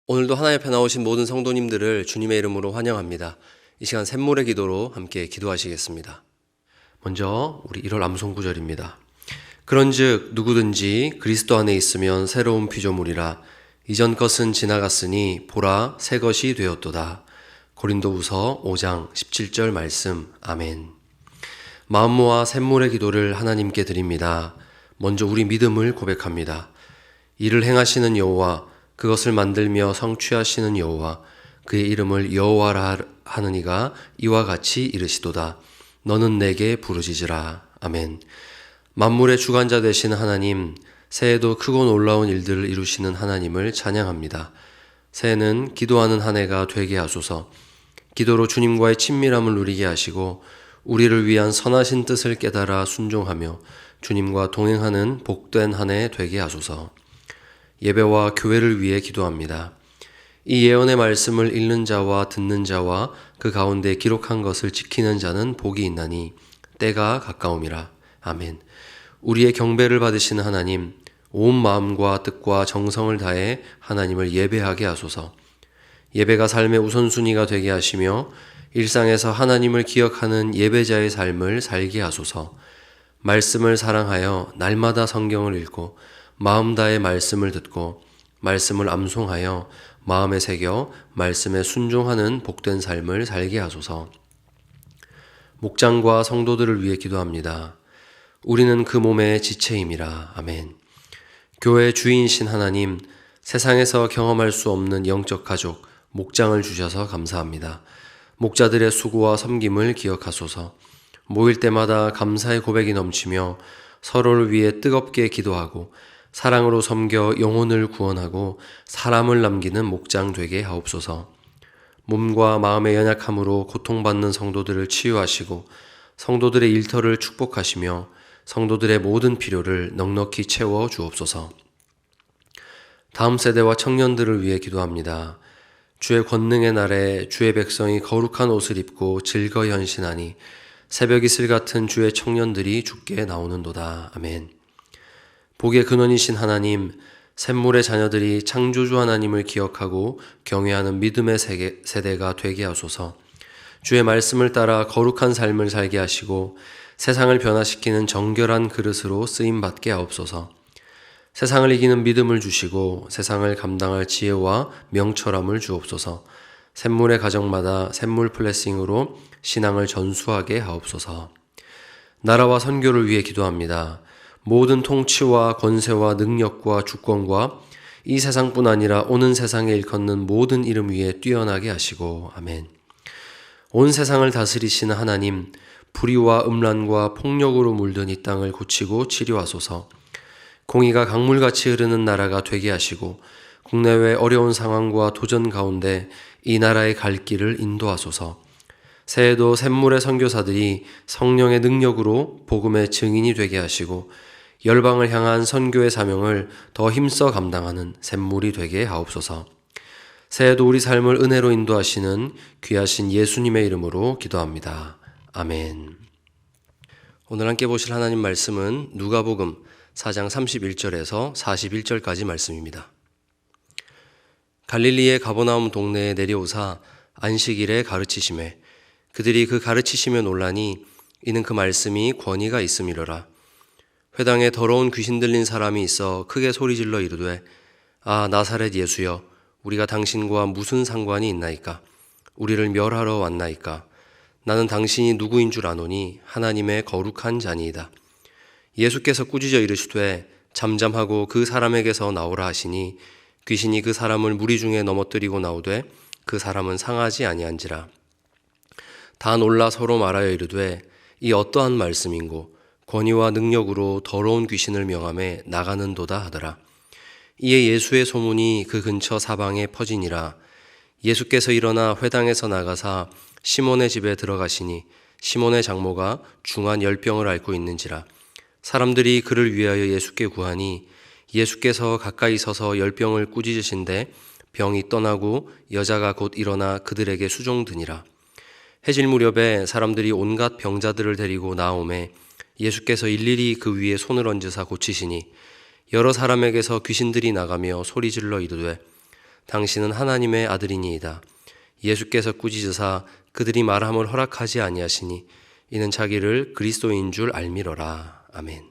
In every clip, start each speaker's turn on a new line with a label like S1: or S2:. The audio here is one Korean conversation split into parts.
S1: 오늘도 하나님 앞에 나오신 모든 성도님들을 주님의 이름으로 환영합니다. 이 시간 샘물의 기도로 함께 기도하시겠습니다. 먼저 우리 1월 암송 구절입니다. 그런즉 누구든지 그리스도 안에 있으면 새로운 피조물이라. 이전 것은 지나갔으니 보라 새 것이 되었도다. 고린도후서 5장 17절 말씀. 아멘. 마음 모아 샘물의 기도를 하나님께 드립니다. 먼저 우리 믿음을 고백합니다. 이를 행하시는 여호와, 그것을 만들며 성취하시는 여호와, 그의 이름을 여호와라 하는 이가 이와 같이 이르시도다. 너는 내게 부르짖으라. 아멘. 만물의 주관자 되신 하나님, 새해도 크고 놀라운 일들을 이루시는 하나님을 찬양합니다. 새해는 기도하는 한 해가 되게 하소서. 기도로 주님과의 친밀함을 누리게 하시고 우리를 위한 선하신 뜻을 깨달아 순종하며 주님과 동행하는 복된 한 해 되게 하소서. 예배와 교회를 위해 기도합니다. 이 예언의 말씀을 읽는 자와 듣는 자와 그 가운데 기록한 것을 지키는 자는 복이 있나니 때가 가까움이라. 아멘. 우리의 경배를 받으시는 하나님, 온 마음과 뜻과 정성을 다해 하나님을 예배하게 하소서. 예배가 삶의 우선순위가 되게 하시며 일상에서 하나님을 기억하는 예배자의 삶을 살게 하소서. 말씀을 사랑하여 날마다 성경을 읽고 마음 다해 말씀을 듣고 말씀을 암송하여 마음에 새겨 말씀에 순종하는 복된 삶을 살게 하소서. 목장과 성도들을 위해 기도합니다. 우리는 그 몸의 지체임이라. 아멘. 교회의 주인이신 하나님, 세상에서 경험할 수 없는 영적 가족, 목장을 주셔서 감사합니다. 목자들의 수고와 섬김을 기억하소서. 모일 때마다 감사의 고백이 넘치며 서로를 위해 뜨겁게 기도하고 사랑으로 섬겨 영혼을 구원하고 사람을 남기는 목장 되게 하옵소서. 몸과 마음의 연약함으로 고통받는 성도들을 치유하시고 성도들의 일터를 축복하시며 성도들의 모든 필요를 넉넉히 채워 주옵소서. 다음 세대와 청년들을 위해 기도합니다. 주의 권능의 날에 주의 백성이 거룩한 옷을 입고 즐거이 헌신하니 새벽 이슬 같은 주의 청년들이 주께 나오는도다. 아멘. 복의 근원이신 하나님, 샘물의 자녀들이 창조주 하나님을 기억하고 경외하는 믿음의 세대가 되게 하소서. 주의 말씀을 따라 거룩한 삶을 살게 하시고 세상을 변화시키는 정결한 그릇으로 쓰임받게 하옵소서. 세상을 이기는 믿음을 주시고 세상을 감당할 지혜와 명철함을 주옵소서. 샘물의 가정마다 샘물 플레싱으로 신앙을 전수하게 하옵소서. 나라와 선교를 위해 기도합니다. 모든 통치와 권세와 능력과 주권과 이 세상뿐 아니라 오는 세상에 일컫는 모든 이름 위에 뛰어나게 하시고. 아멘. 온 세상을 다스리시는 하나님, 불의와 음란과 폭력으로 물든 이 땅을 고치고 치료하소서. 공의가 강물같이 흐르는 나라가 되게 하시고 국내외 어려운 상황과 도전 가운데 이 나라의 갈 길을 인도하소서. 새해도 샘물의 선교사들이 성령의 능력으로 복음의 증인이 되게 하시고 열방을 향한 선교의 사명을 더 힘써 감당하는 샘물이 되게 하옵소서. 새해도 우리 삶을 은혜로 인도하시는 귀하신 예수님의 이름으로 기도합니다. 아멘. 오늘 함께 보실 하나님 말씀은 누가복음 4장 31절에서 41절까지 말씀입니다. 갈릴리의 가버나움 동네에 내려오사 안식일에 가르치시매 그들이 그 가르치시며 놀라니 이는 그 말씀이 권위가 있음이로라. 회당에 더러운 귀신 들린 사람이 있어 크게 소리질러 이르되 아 나사렛 예수여, 우리가 당신과 무슨 상관이 있나이까? 우리를 멸하러 왔나이까? 나는 당신이 누구인 줄 아노니 하나님의 거룩한 자니이다. 예수께서 꾸짖어 이르시되 잠잠하고 그 사람에게서 나오라 하시니 귀신이 그 사람을 무리 중에 넘어뜨리고 나오되 그 사람은 상하지 아니한지라. 다 놀라 서로 말하여 이르되 이 어떠한 말씀인고 권위와 능력으로 더러운 귀신을 명함에 나가는도다 하더라. 이에 예수의 소문이 그 근처 사방에 퍼지니라. 예수께서 일어나 회당에서 나가사 시몬의 집에 들어가시니 시몬의 장모가 중한 열병을 앓고 있는지라. 사람들이 그를 위하여 예수께 구하니 예수께서 가까이 서서 열병을 꾸짖으신데 병이 떠나고 여자가 곧 일어나 그들에게 수종드니라. 해질 무렵에 사람들이 온갖 병자들을 데리고 나오매 예수께서 일일이 그 위에 손을 얹으사 고치시니 여러 사람에게서 귀신들이 나가며 소리질러 이르되 당신은 하나님의 아들이니이다. 예수께서 꾸짖으사 그들이 말함을 허락하지 아니하시니 이는 자기를 그리스도인 줄 알미러라. 아멘.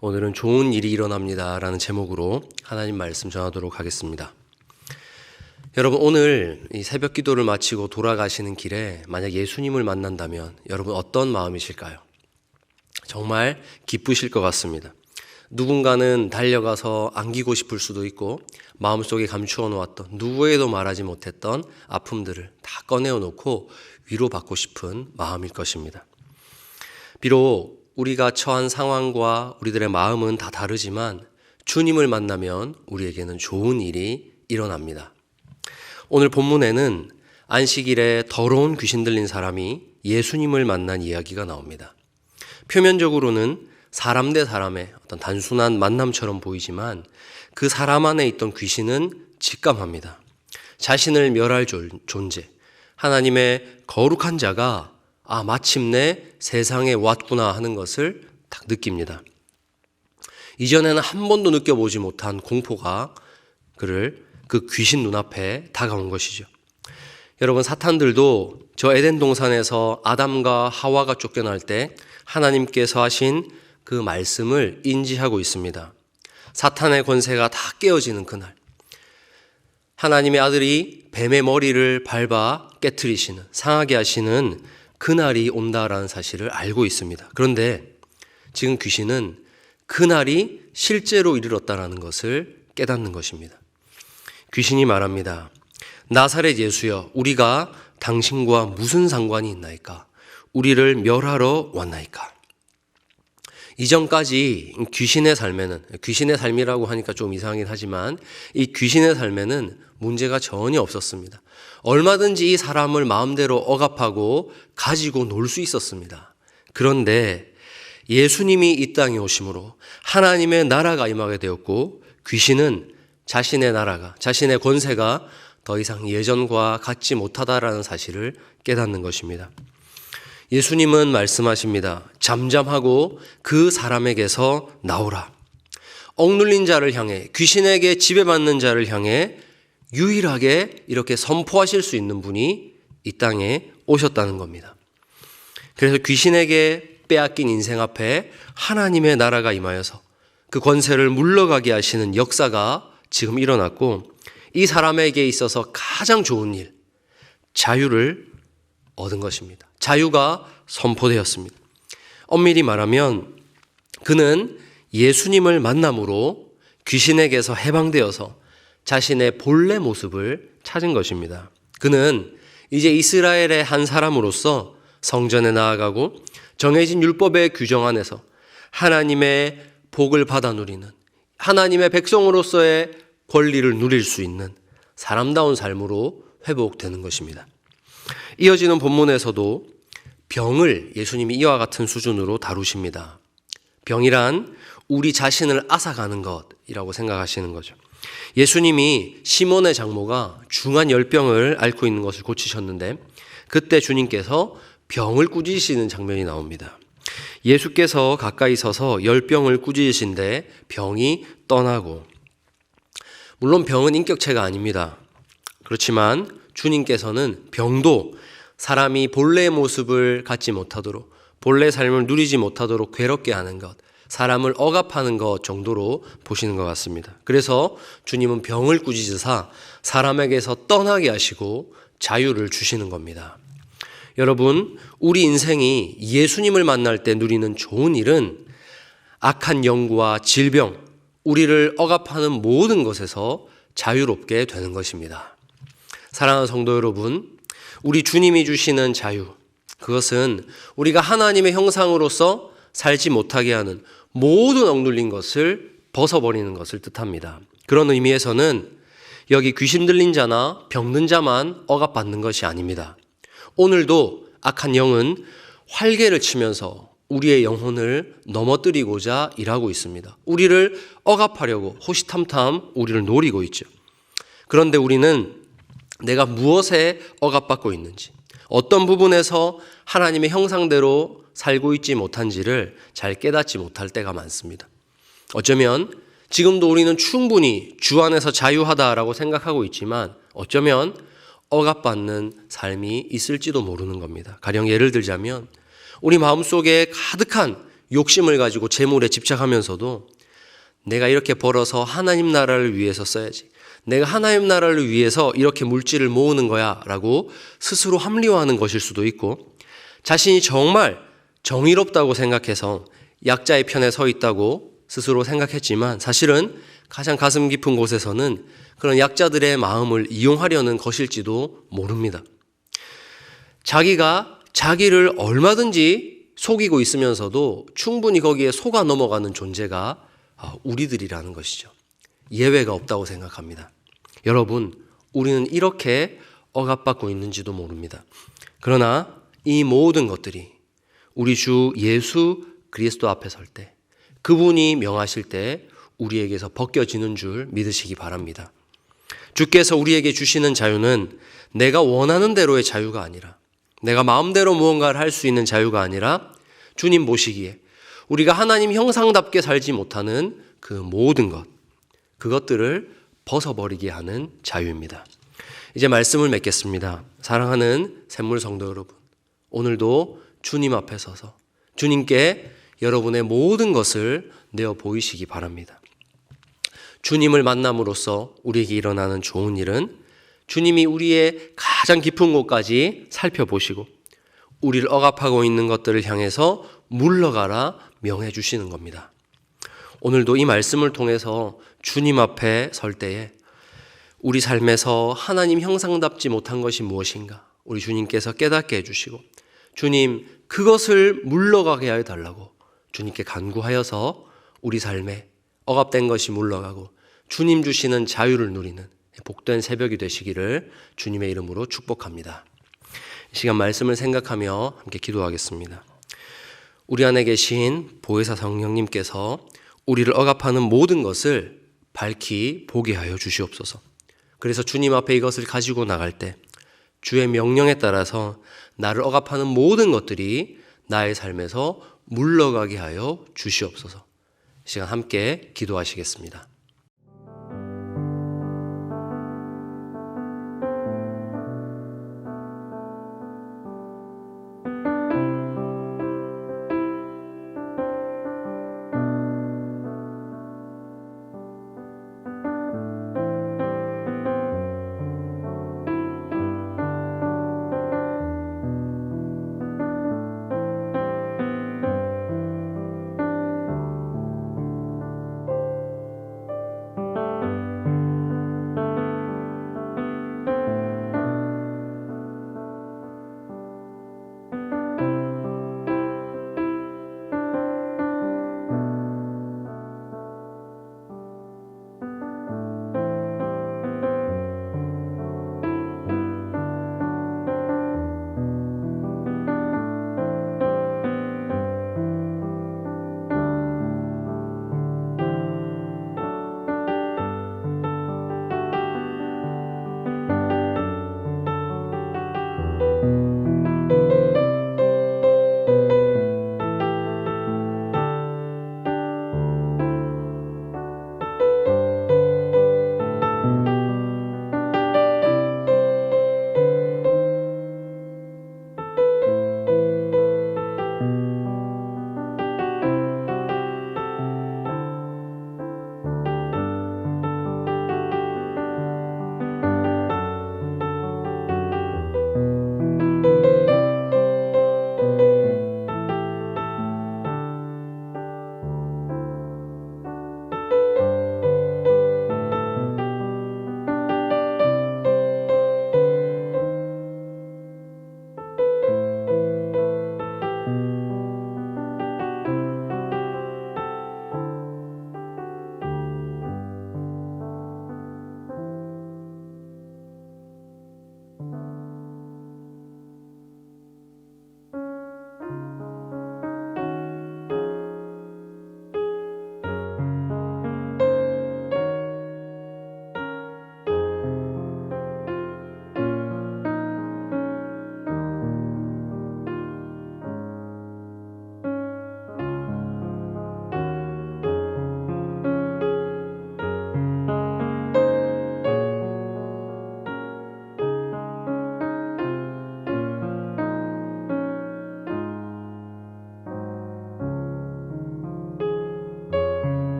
S1: 오늘은 좋은 일이 일어납니다 라는 제목으로 하나님 말씀 전하도록 하겠습니다. 여러분, 오늘 이 새벽 기도를 마치고 돌아가시는 길에 만약 예수님을 만난다면 여러분 어떤 마음이실까요? 정말 기쁘실 것 같습니다. 누군가는 달려가서 안기고 싶을 수도 있고 마음속에 감추어 놓았던 누구에도 말하지 못했던 아픔들을 다 꺼내어 놓고 위로받고 싶은 마음일 것입니다. 비록 우리가 처한 상황과 우리들의 마음은 다 다르지만 주님을 만나면 우리에게는 좋은 일이 일어납니다. 오늘 본문에는 안식일에 더러운 귀신 들린 사람이 예수님을 만난 이야기가 나옵니다. 표면적으로는 사람 대 사람의 어떤 단순한 만남처럼 보이지만 그 사람 안에 있던 귀신은 직감합니다. 자신을 멸할 존재, 하나님의 거룩한 자가 마침내 세상에 왔구나 하는 것을 딱 느낍니다. 이전에는 한 번도 느껴보지 못한 공포가 그 귀신 눈앞에 다가온 것이죠. 여러분, 사탄들도 저 에덴 동산에서 아담과 하와가 쫓겨날 때 하나님께서 하신 그 말씀을 인지하고 있습니다. 사탄의 권세가 다 깨어지는 그날, 하나님의 아들이 뱀의 머리를 밟아 깨트리시는, 상하게 하시는 그날이 온다라는 사실을 알고 있습니다. 그런데 지금 귀신은 그날이 실제로 이르렀다라는 것을 깨닫는 것입니다. 귀신이 말합니다. 나사렛 예수여, 우리가 당신과 무슨 상관이 있나이까? 우리를 멸하러 왔나이까? 이전까지 귀신의 삶이라고 하니까 좀 이상하긴 하지만 이 귀신의 삶에는 문제가 전혀 없었습니다. 얼마든지 이 사람을 마음대로 억압하고 가지고 놀 수 있었습니다. 그런데 예수님이 이 땅에 오심으로 하나님의 나라가 임하게 되었고 귀신은 자신의 나라가, 자신의 권세가 더 이상 예전과 같지 못하다라는 사실을 깨닫는 것입니다. 예수님은 말씀하십니다. 잠잠하고 그 사람에게서 나오라. 억눌린 자를 향해, 귀신에게 지배받는 자를 향해 유일하게 이렇게 선포하실 수 있는 분이 이 땅에 오셨다는 겁니다. 그래서 귀신에게 빼앗긴 인생 앞에 하나님의 나라가 임하여서 그 권세를 물러가게 하시는 역사가 지금 일어났고, 이 사람에게 있어서 가장 좋은 일, 자유를 얻은 것입니다. 자유가 선포되었습니다. 엄밀히 말하면 그는 예수님을 만남으로 귀신에게서 해방되어서 자신의 본래 모습을 찾은 것입니다. 그는 이제 이스라엘의 한 사람으로서 성전에 나아가고 정해진 율법의 규정 안에서 하나님의 복을 받아 누리는, 하나님의 백성으로서의 권리를 누릴 수 있는 사람다운 삶으로 회복되는 것입니다. 이어지는 본문에서도 병을 예수님이 이와 같은 수준으로 다루십니다. 병이란 우리 자신을 앗아가는 것이라고 생각하시는 거죠. 예수님이 시몬의 장모가 중한 열병을 앓고 있는 것을 고치셨는데 그때 주님께서 병을 꾸짖으시는 장면이 나옵니다. 예수께서 가까이 서서 열병을 꾸짖으신데 병이 떠나고, 물론 병은 인격체가 아닙니다. 그렇지만 주님께서는 병도 사람이 본래의 모습을 갖지 못하도록, 본래의 삶을 누리지 못하도록 괴롭게 하는 것, 사람을 억압하는 것 정도로 보시는 것 같습니다. 그래서 주님은 병을 꾸짖으사 사람에게서 떠나게 하시고 자유를 주시는 겁니다. 여러분, 우리 인생이 예수님을 만날 때 누리는 좋은 일은 악한 영과 질병, 우리를 억압하는 모든 것에서 자유롭게 되는 것입니다. 사랑하는 성도 여러분, 우리 주님이 주시는 자유, 그것은 우리가 하나님의 형상으로서 살지 못하게 하는 모든 억눌린 것을 벗어버리는 것을 뜻합니다. 그런 의미에서는 여기 귀신 들린 자나 병든 자만 억압받는 것이 아닙니다. 오늘도 악한 영은 활개를 치면서 우리의 영혼을 넘어뜨리고자 일하고 있습니다. 우리를 억압하려고 호시탐탐 우리를 노리고 있죠. 그런데 우리는 내가 무엇에 억압받고 있는지, 어떤 부분에서 하나님의 형상대로 살고 있지 못한지를 잘 깨닫지 못할 때가 많습니다. 어쩌면 지금도 우리는 충분히 주 안에서 자유하다라고 생각하고 있지만 어쩌면 억압받는 삶이 있을지도 모르는 겁니다. 가령 예를 들자면 우리 마음속에 가득한 욕심을 가지고 재물에 집착하면서도 내가 이렇게 벌어서 하나님 나라를 위해서 써야지, 내가 하나님 나라를 위해서 이렇게 물질을 모으는 거야 라고 스스로 합리화하는 것일 수도 있고, 자신이 정말 정의롭다고 생각해서 약자의 편에 서 있다고 스스로 생각했지만 사실은 가장 가슴 깊은 곳에서는 그런 약자들의 마음을 이용하려는 것일지도 모릅니다. 자기가 자기를 얼마든지 속이고 있으면서도 충분히 거기에 속아 넘어가는 존재가 우리들이라는 것이죠. 예외가 없다고 생각합니다. 여러분, 우리는 이렇게 억압받고 있는지도 모릅니다. 그러나 이 모든 것들이 우리 주 예수 그리스도 앞에 설 때, 그분이 명하실 때 우리에게서 벗겨지는 줄 믿으시기 바랍니다. 주께서 우리에게 주시는 자유는 내가 원하는 대로의 자유가 아니라, 내가 마음대로 무언가를 할 수 있는 자유가 아니라 주님 보시기에 우리가 하나님 형상답게 살지 못하는 그 모든 것, 그것들을 벗어버리게 하는 자유입니다. 이제 말씀을 맺겠습니다. 사랑하는 샘물 성도 여러분, 오늘도 주님 앞에 서서 주님께 여러분의 모든 것을 내어 보이시기 바랍니다. 주님을 만남으로써 우리에게 일어나는 좋은 일은 주님이 우리의 가장 깊은 곳까지 살펴보시고 우리를 억압하고 있는 것들을 향해서 물러가라 명해 주시는 겁니다. 오늘도 이 말씀을 통해서 주님 앞에 설 때에 우리 삶에서 하나님 형상답지 못한 것이 무엇인가 우리 주님께서 깨닫게 해주시고, 주님 그것을 물러가게 해달라고 주님께 간구하여서 우리 삶에 억압된 것이 물러가고 주님 주시는 자유를 누리는 복된 새벽이 되시기를 주님의 이름으로 축복합니다. 이 시간 말씀을 생각하며 함께 기도하겠습니다. 우리 안에 계신 보혜사 성령님께서 우리를 억압하는 모든 것을 밝히 보게 하여 주시옵소서. 그래서 주님 앞에 이것을 가지고 나갈 때 주의 명령에 따라서 나를 억압하는 모든 것들이 나의 삶에서 물러가게 하여 주시옵소서. 이 시간 함께 기도하시겠습니다.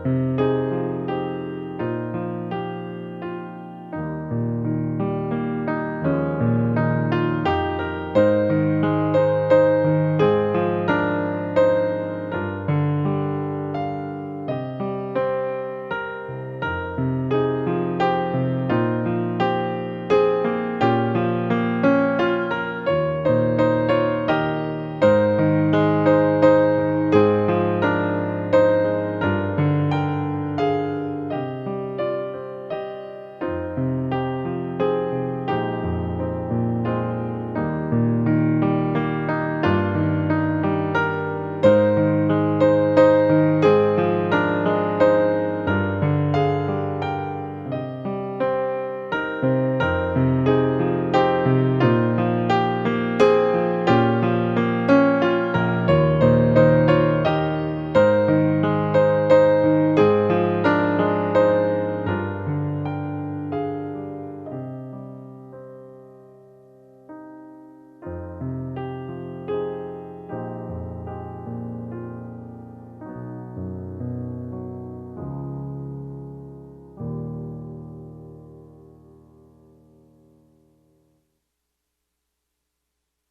S1: 아멘.